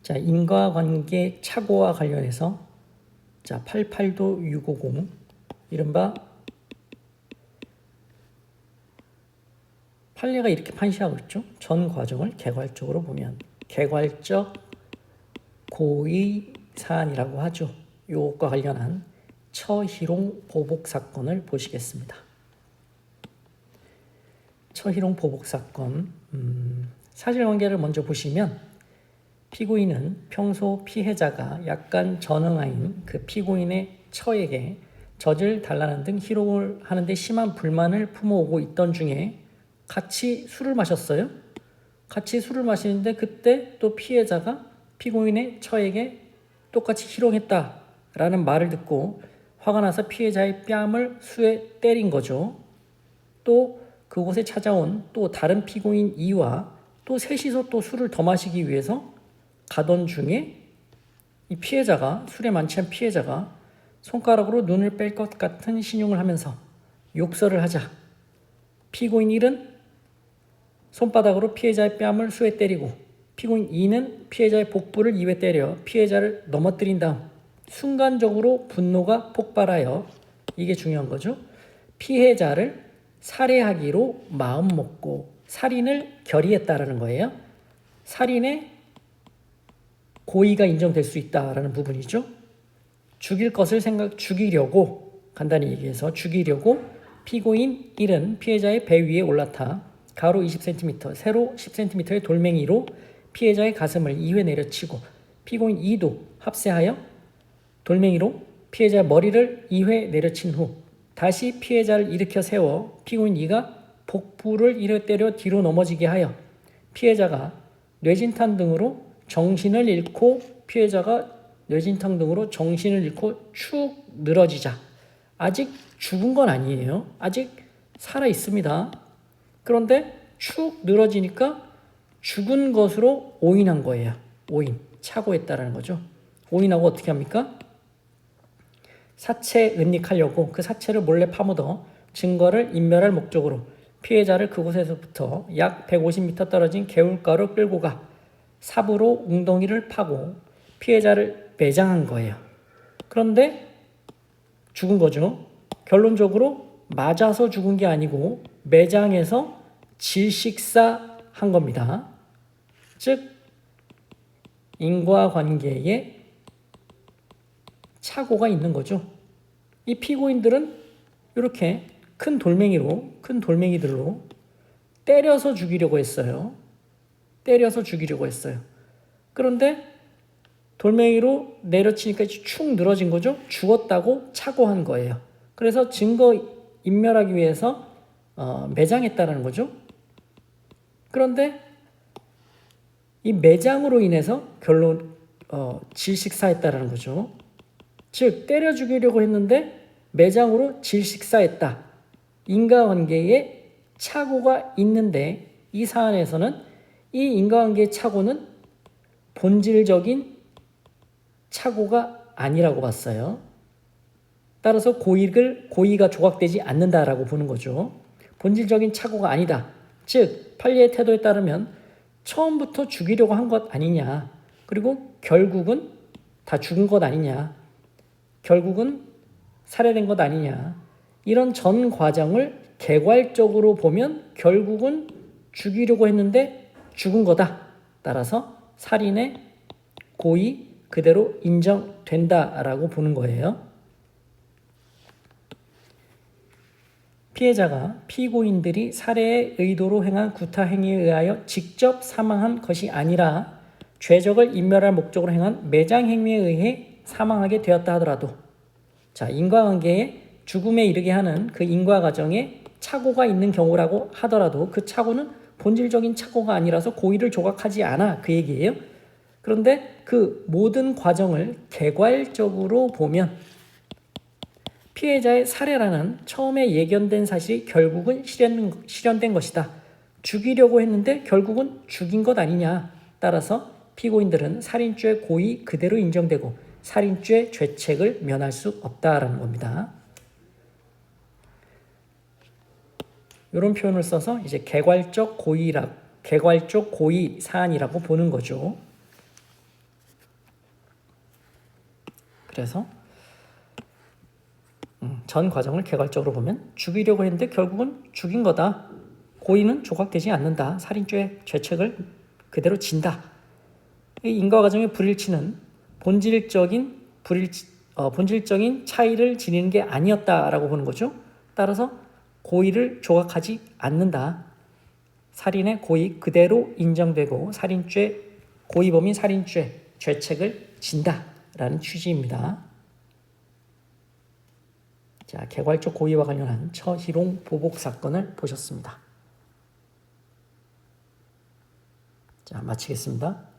자, 인과관계 착오와 관련해서 자, 88도 650 이른바 판례가 이렇게 판시하고 있죠. 전 과정을 개괄적으로 보면 개괄적 고의 사안이라고 하죠. 이것과 관련한 처희롱 보복 사건을 보시겠습니다. 처희롱 보복 사건 사실관계를 먼저 보시면 피고인은 평소 피해자가 약간 전응아인 그 피고인의 처에게 젖을 달라는 등 희롱을 하는데 심한 불만을 품어오고 있던 중에 같이 술을 마셨어요. 같이 술을 마시는데 그때 또 피해자가 피고인의 처에게 똑같이 희롱했다라는 말을 듣고 화가 나서 피해자의 뺨을 수에 때린 거죠. 또 그곳에 찾아온 또 다른 피고인 이와 또 셋이서 또 술을 더 마시기 위해서 가던 중에 이 피해자가 술에 만취한 피해자가 손가락으로 눈을 뺄 것 같은 신용을 하면서 욕설을 하자 피고인 1은 손바닥으로 피해자의 뺨을 수에 때리고 피고인 2는 피해자의 복부를 2회 때려 피해자를 넘어뜨린 다음 순간적으로 분노가 폭발하여 이게 중요한 거죠. 피해자를 살해하기로 마음먹고 살인을 결의했다라는 거예요. 살인의 고의가 인정될 수 있다라는 부분이죠. 죽이려고 간단히 얘기해서 죽이려고 피고인 1은 피해자의 배 위에 올라타 가로 20cm, 세로 10cm의 돌멩이로 피해자의 가슴을 2회 내려치고 피고인 2도 합세하여 돌멩이로 피해자의 머리를 2회 내려친 후 다시 피해자를 일으켜 세워 피고인 2가 복부를 1회 때려 뒤로 넘어지게 하여 피해자가 뇌진탕 등으로 정신을 잃고 피해자가 뇌진탕 등으로 정신을 잃고 축 늘어지자 아직 죽은 건 아니에요. 아직 살아 있습니다. 그런데 축 늘어지니까 죽은 것으로 오인한 거예요. 오인, 착오했다라는 거죠. 오인하고 어떻게 합니까? 사체 은닉하려고 그 사체를 몰래 파묻어 증거를 인멸할 목적으로 피해자를 그곳에서부터 약 150m 떨어진 개울가로 끌고 가 삽으로 웅덩이를 파고 피해자를 매장한 거예요. 그런데 죽은 거죠. 결론적으로 맞아서 죽은 게 아니고 매장해서 질식사한 겁니다. 즉 인과관계에 착오가 있는 거죠. 이 피고인들은 이렇게 큰 돌멩이들로 때려서 죽이려고 했어요. 그런데 돌멩이로 내려치니까 축 늘어진 거죠. 죽었다고 착오한 거예요. 그래서 증거 인멸하기 위해서 매장했다는 거죠. 그런데 이 매장으로 인해서 결론 질식사했다는 거죠. 즉 때려 죽이려고 했는데 매장으로 질식사했다. 인과관계에 착오가 있는데 이 사안에서는 이 인과관계의 착오는 본질적인 착오가 아니라고 봤어요. 따라서 고의가 조각되지 않는다라고 보는 거죠. 본질적인 착오가 아니다. 즉 판례의 태도에 따르면 처음부터 죽이려고 한 것 아니냐. 그리고 결국은 다 죽은 것 아니냐. 결국은 살해된 것 아니냐. 이런 전 과정을 개괄적으로 보면 결국은 죽이려고 했는데 죽은 거다. 따라서 살인의 고의 그대로 인정된다라고 보는 거예요. 피해자가 피고인들이 살해의 의도로 행한 구타 행위에 의하여 직접 사망한 것이 아니라 죄적을 인멸할 목적으로 행한 매장 행위에 의해 사망하게 되었다 하더라도 자, 인과관계에 죽음에 이르게 하는 그 인과 과정에 착오가 있는 경우라고 하더라도 그 착오는 본질적인 착오가 아니라서 고의를 조각하지 않아 그 얘기예요. 그런데 그 모든 과정을 개괄적으로 보면 피해자의 살해라는 처음에 예견된 사실이 결국은 실현된 것이다. 죽이려고 했는데 결국은 죽인 것 아니냐. 따라서 피고인들은 살인죄 고의 그대로 인정되고 살인죄 죄책을 면할 수 없다라는 겁니다. 이런 표현을 써서 이제 개괄적 고의 사안이라고 보는 거죠. 그래서 전 과정을 개괄적으로 보면 죽이려고 했는데 결국은 죽인 거다. 고의는 조각되지 않는다. 살인죄 죄책을 그대로 진다. 이 인과 과정의 불일치는 본질적인 차이를 지니는 게 아니었다라고 보는 거죠. 따라서 고의를 조각하지 않는다. 살인의 고의 그대로 인정되고 고의범인 살인죄 죄책을 진다라는 취지입니다. 자, 개괄적 고의와 관련한 처희롱 보복 사건을 보셨습니다. 자, 마치겠습니다.